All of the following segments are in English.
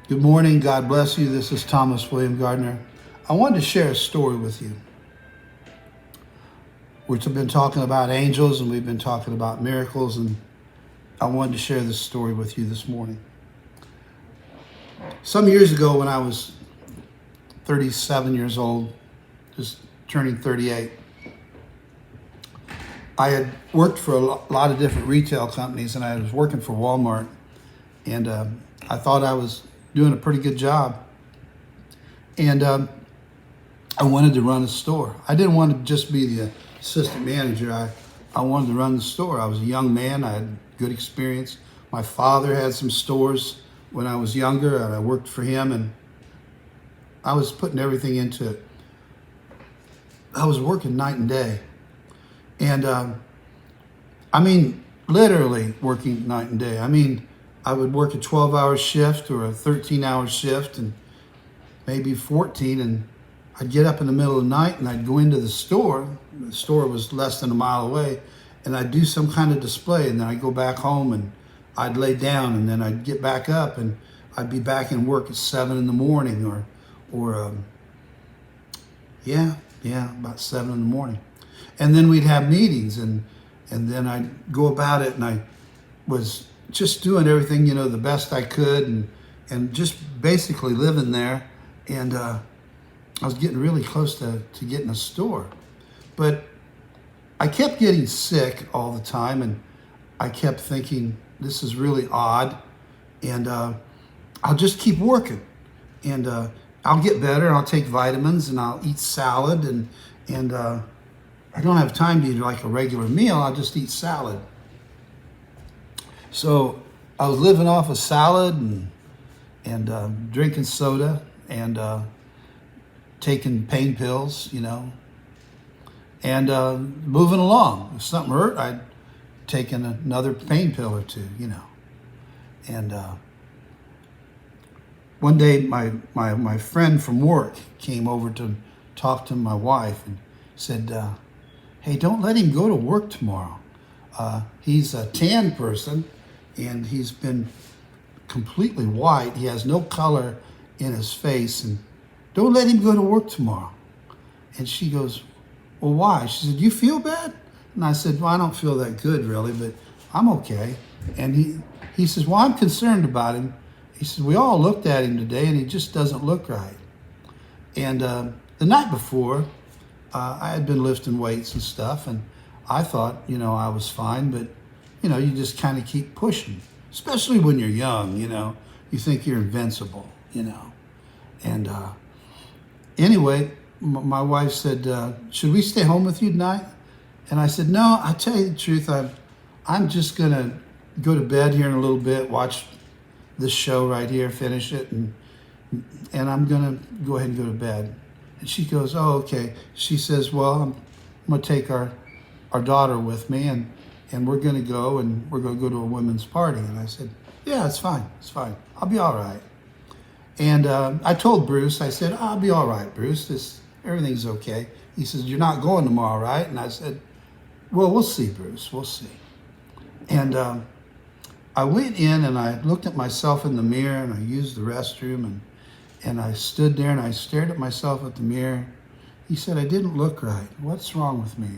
Good morning. God bless you. This is Thomas William Gardner. I wanted to share a story with you. We've been talking about angels and we've been talking about miracles, and I wanted to share this story with you this morning. Some years ago, when I was 37 years old, just turning 38, I had worked for a lot of different retail companies, and I was working for Walmart, and I thought I was doing a pretty good job. And I wanted to run a store. I didn't want to just be the assistant manager. I wanted to run the store. I was a young man. I had good experience. My father had some stores when I was younger, and I worked for him, and I was putting everything into it. I was working night and day. And literally working night and day. I would work a 12-hour shift or a 13-hour shift and maybe 14, and I'd get up in the middle of the night and I'd go into the store. The store was less than a mile away, and I'd do some kind of display, and then I'd go back home and I'd lay down, and then I'd get back up and I'd be back in work at 7 in the morning about 7 in the morning. And then we'd have meetings, and then I'd go about it, and I was just doing everything, the best I could, and just basically living there. And I was getting really close to getting a store. But I kept getting sick all the time, and I kept thinking, this is really odd, and I'll just keep working. And I'll get better, and I'll take vitamins, and I'll eat salad, and I don't have time to eat like a regular meal. I'll just eat salad. So I was living off of salad and drinking soda and taking pain pills, and moving along. If something hurt, I'd taken another pain pill or two, And one day, my friend from work came over to talk to my wife and said, hey, don't let him go to work tomorrow. He's a tan person, and he's been completely white. He has no color in his face, and don't let him go to work tomorrow. And she goes, well, why? She said, you feel bad? And I said, well, I don't feel that good really, but I'm okay. And he says, well, I'm concerned about him. He says, we all looked at him today, and he just doesn't look right. And the night before, I had been lifting weights and stuff, and I thought, I was fine, but, you just kind of keep pushing, especially when you're young, you think you're invincible, And anyway, my wife said, should we stay home with you tonight? And I said, no, I tell you the truth, I'm just going to go to bed here in a little bit, watch this show right here, finish it, and I'm going to go ahead and go to bed. And she goes, oh, okay. She says, well, I'm going to take our daughter with me, and we're going to go, and we're going to go to a women's party. And I said, yeah, it's fine. I'll be all right. And I told Bruce, I said, I'll be all right, Bruce. Everything's okay. He says, you're not going tomorrow, right? And I said, well, we'll see, Bruce. We'll see. And I went in, and I looked at myself in the mirror, and I used the restroom, and I stood there and I stared at myself at the mirror. He said, I didn't look right. What's wrong with me?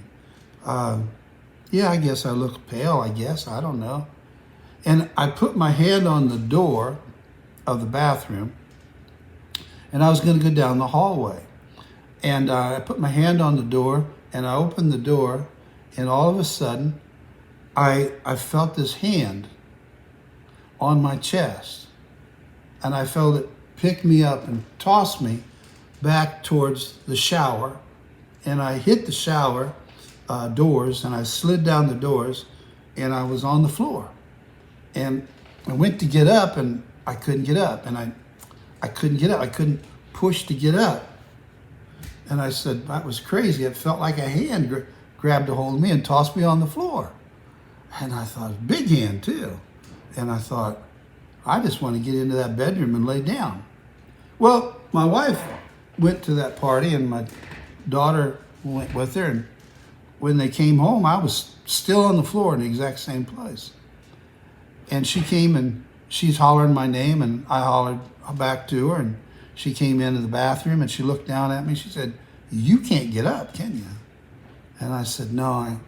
Yeah, I guess I look pale, I don't know. And I put my hand on the door of the bathroom, and I was going to go down the hallway. And I put my hand on the door, and I opened the door, and all of a sudden, I felt this hand on my chest, and I felt it pick me up and toss me back towards the shower. And I hit the shower doors, and I slid down the doors, and I was on the floor. And I went to get up, and I couldn't get up, and I couldn't get up. I couldn't push to get up. And I said, that was crazy. It felt like a hand grabbed a hold of me and tossed me on the floor. And I thought, big hand too. And I thought, I just want to get into that bedroom and lay down. Well, my wife went to that party, and my daughter went with her. And when they came home, I was still on the floor in the exact same place. And she came and she's hollering my name, and I hollered back to her, and she came into the bathroom, and she looked down at me. She said, "You can't get up, can you?" And I said, "No,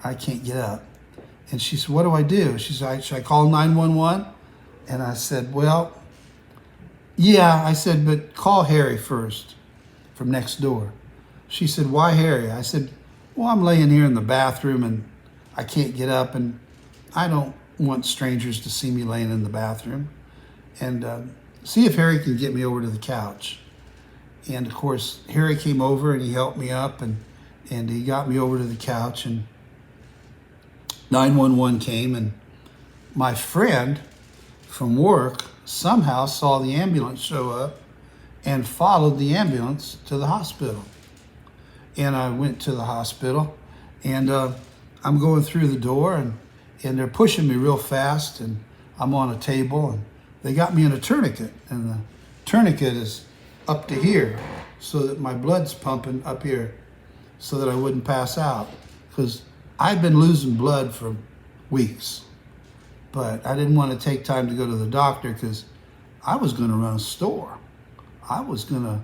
I can't get up." And she said, "What do I do?" She said, "Should I call 911?" And I said, "Well, yeah." I said, "But call Harry first from next door." She said, "Why Harry?" I said, "Well, I'm laying here in the bathroom and I can't get up, and I don't want strangers to see me laying in the bathroom. And see if Harry can get me over to the couch." And of course, Harry came over and he helped me up, and he got me over to the couch, and 911 came, and my friend from work somehow saw the ambulance show up and followed the ambulance to the hospital. And I went to the hospital, and I'm going through the door, and they're pushing me real fast, and I'm on a table, and they got me in a tourniquet, and the tourniquet is up to here so that my blood's pumping up here so that I wouldn't pass out, because I'd been losing blood for weeks. But I didn't want to take time to go to the doctor because I was going to run a store. I was going to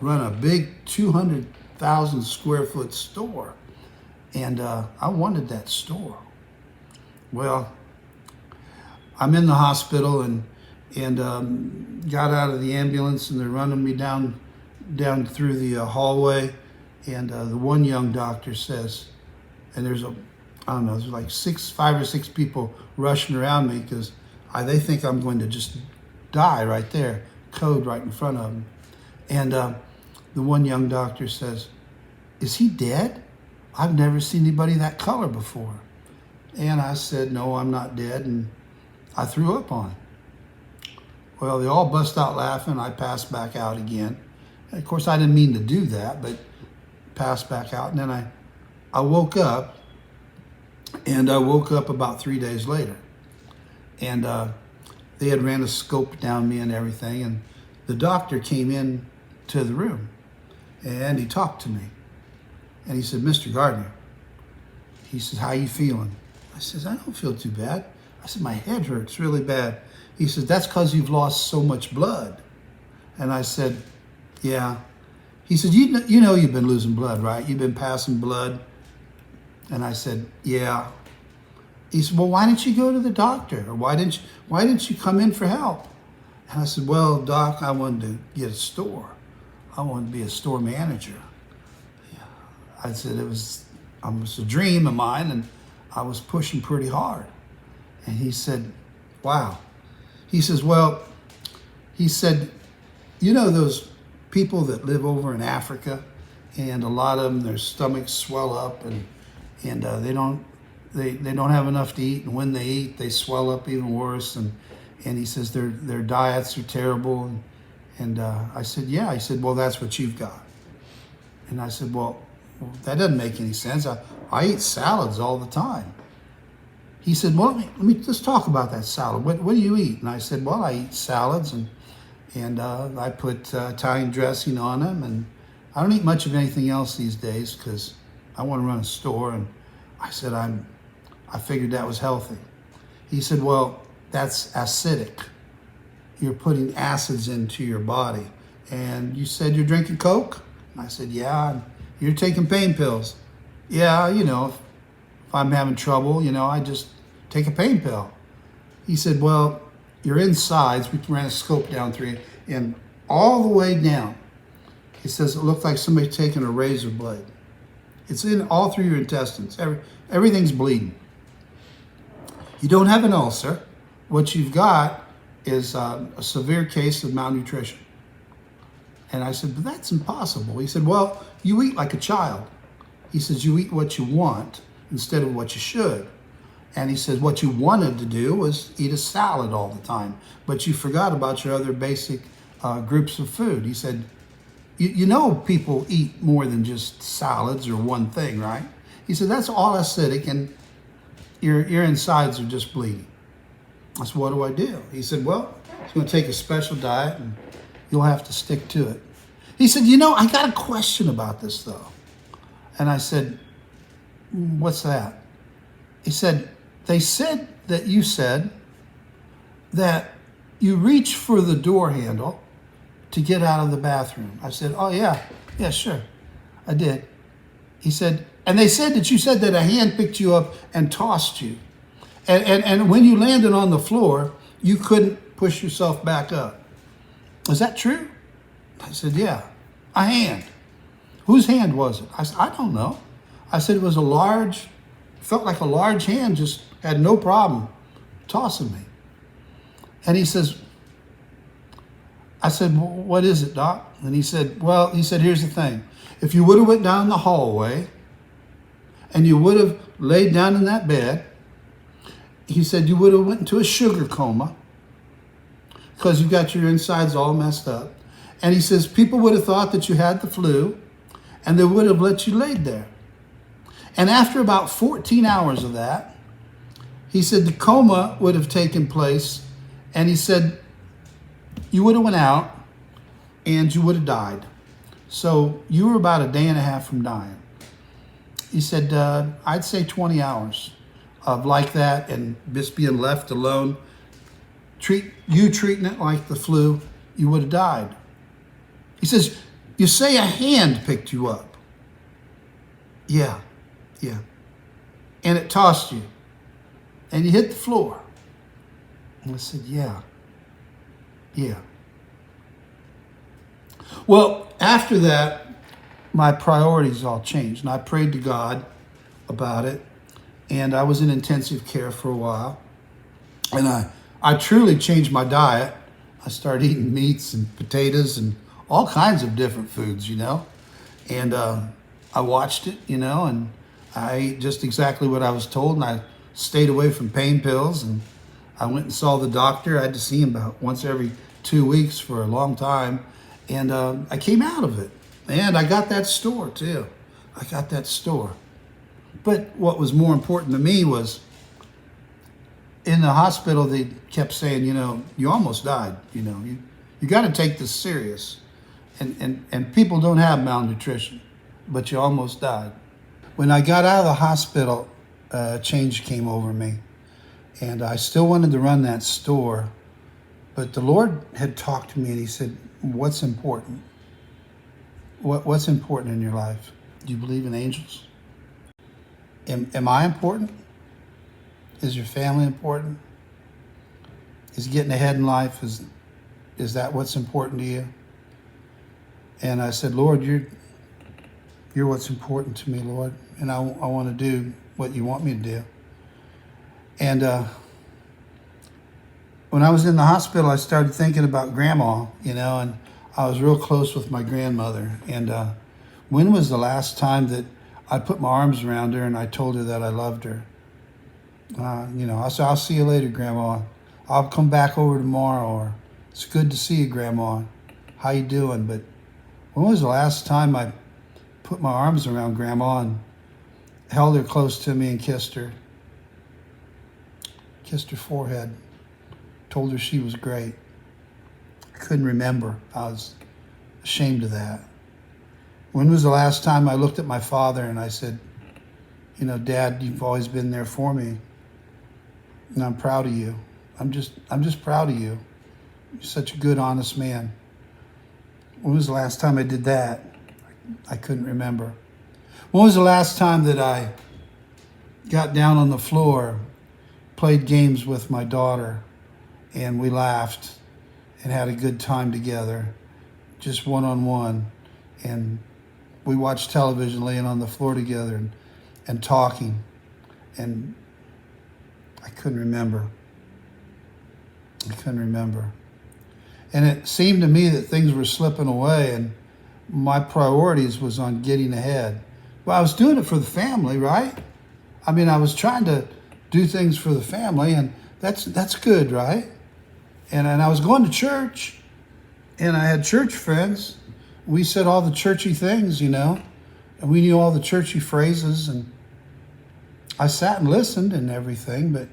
run a big 200,000 square foot store. And I wanted that store. Well, I'm in the hospital and got out of the ambulance, and they're running me down through the hallway. And the one young doctor says, and there's there's like 5 or 6 people rushing around me because they think I'm going to just die right there, code right in front of them. And the one young doctor says, "Is he dead? I've never seen anybody that color before." And I said, "No, I'm not dead." And I threw up on it. Well, they all bust out laughing. I passed back out again. And of course, I didn't mean to do that, but passed back out. And then I woke up, and I woke up about 3 days later. And they had ran a scope down me and everything. And the doctor came in to the room, and he talked to me. And he said, "Mr. Gardner," he said, "how you feeling?" I said, "I don't feel too bad." I said, "My head hurts really bad." He said, "That's because you've lost so much blood." And I said, "Yeah." He said, you know you've been losing blood, right? You've been passing blood." And I said, "Yeah." He said, "Well, why didn't you go to the doctor? Or why didn't you come in for help?" And I said, "Well, Doc, I wanted to get a store. I wanted to be a store manager." I said it was a dream of mine, and I was pushing pretty hard. And he said, "Wow." He says, "Well," he said, "you know those people that live over in Africa, and a lot of them, their stomachs swell up, and they don't have enough to eat, and when they eat, they swell up even worse, and he says their diets are terrible." And I said, "Yeah." He said, "Well, that's what you've got." And I said, "Well, that doesn't make any sense. I eat salads all the time." He said, "Well, let me just talk about that salad. What do you eat?" And I said, "Well, I eat salads, and I put Italian dressing on them, and I don't eat much of anything else these days because I want to run a store." And I said, I figured that was healthy. He said, "Well, that's acidic. You're putting acids into your body. And you said you're drinking Coke?" And I said, "Yeah." And "You're taking pain pills?" "Yeah, if I'm having trouble, I just take a pain pill." He said, "Well, your insides," we ran a scope down through, and all the way down, he says it looked like somebody taking a razor blade. It's in all through your intestines. Everything's bleeding. You don't have an ulcer. What you've got is a severe case of malnutrition." And I said, "But that's impossible." He said, "Well, you eat like a child." He says, "You eat what you want instead of what you should." And he says, "What you wanted to do was eat a salad all the time, but you forgot about your other basic groups of food." He said, you know people eat more than just salads or one thing, right?" He said, "That's all acidic, and your insides are just bleeding." I said, "What do I do?" He said, "Well, it's going to take a special diet, and you'll have to stick to it." He said, "I got a question about this, though." And I said, "What's that?" He said, "They said that you said that you reach for the door handle to get out of the bathroom. I said, oh, yeah, sure, I did. He said, and they said that you said that a hand picked you up and tossed you. And when you landed on the floor, you couldn't push yourself back up. Is that true? I said, yeah, a hand. Whose hand was it? I said, I don't know. I said, it was felt like a large hand, just had no problem tossing me. And he says, I said, well, what is it, Doc? And he said, here's the thing. If you would have went down the hallway and you would have laid down in that bed, he said, you would have went into a sugar coma because you got your insides all messed up. And he says, people would have thought that you had the flu and they would have let you laid there. And after about 14 hours of that, he said the coma would have taken place, and he said you would have went out and you would have died. So you were about a day and a half from dying. He said, I'd say 20 hours of like that and just being left alone, treating it like the flu, you would have died. He says, you say a hand picked you up. Yeah. And it tossed you. And you hit the floor. And I said, yeah. Well, after that, my priorities all changed. And I prayed to God about it. And I was in intensive care for a while. And I truly changed my diet. I started eating meats and potatoes and all kinds of different foods, And I watched it, and I ate just exactly what I was told. And I stayed away from pain pills. And I went and saw the doctor. I had to see him about once every 2 weeks for a long time. And I came out of it. And I got that store, too. But what was more important to me was in the hospital, they kept saying, you almost died. You got to take this serious. And people don't have malnutrition, but you almost died. When I got out of the hospital, change came over me. And I still wanted to run that store. But the Lord had talked to me and he said, what's important? What's important in your life? Do you believe in angels? Am I important? Is your family important? Is getting ahead in life, is that what's important to you? And I said, Lord, you're what's important to me, Lord. And I want to do what you want me to do. And when I was in the hospital, I started thinking about Grandma, and I was real close with my grandmother. And when was the last time that I put my arms around her and I told her that I loved her? I said, I'll see you later, Grandma. I'll come back over tomorrow. Or it's good to see you, Grandma. How you doing? But when was the last time I put my arms around Grandma and held her close to me and kissed her? Kissed her forehead. Told her she was great. I couldn't remember. I was ashamed of that. When was the last time I looked at my father and I said, Dad, you've always been there for me. And I'm proud of you. I'm just proud of you. You're such a good, honest man. When was the last time I did that? I couldn't remember. When was the last time that I got down on the floor, played games with my daughter, and we laughed and had a good time together, just one-on-one, and we watched television laying on the floor together and talking, and I couldn't remember. And it seemed to me that things were slipping away and my priorities was on getting ahead. Well, I was doing it for the family, right? I mean, I was trying to do things for the family, and that's good, right? And I was going to church, and I had church friends. We said all the churchy things, and we knew all the churchy phrases, and I sat and listened and everything, but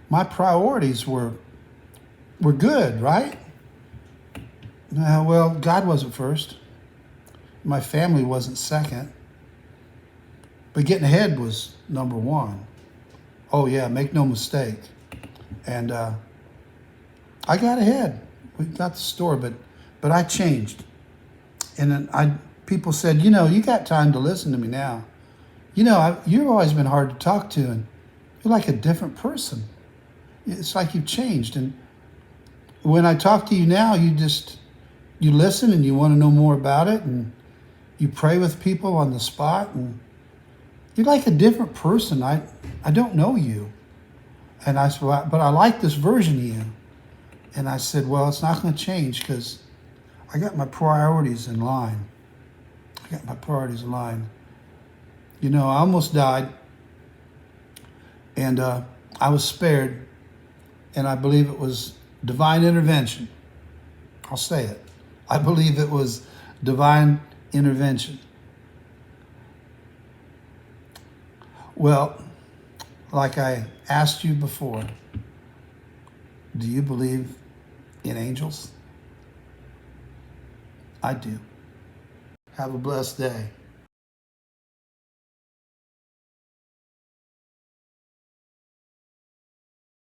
my priorities were good, right? Well, God wasn't first. My family wasn't second. But getting ahead was number one. Oh, yeah, make no mistake. And I got ahead. We got the store, but I changed. And then people said, you got time to listen to me now. You've always been hard to talk to, and you're like a different person. It's like you've changed. And when I talk to you now, you listen and you want to know more about it, and you pray with people on the spot, and you're like a different person. I don't know you. And I said, well, but I like this version of you. And I said, well, it's not going to change because I got my priorities in line. I almost died, and I was spared, and I believe it was divine intervention. I'll say it. I believe it was divine intervention. Well, like I asked you before, do you believe in angels? I do. Have a blessed day.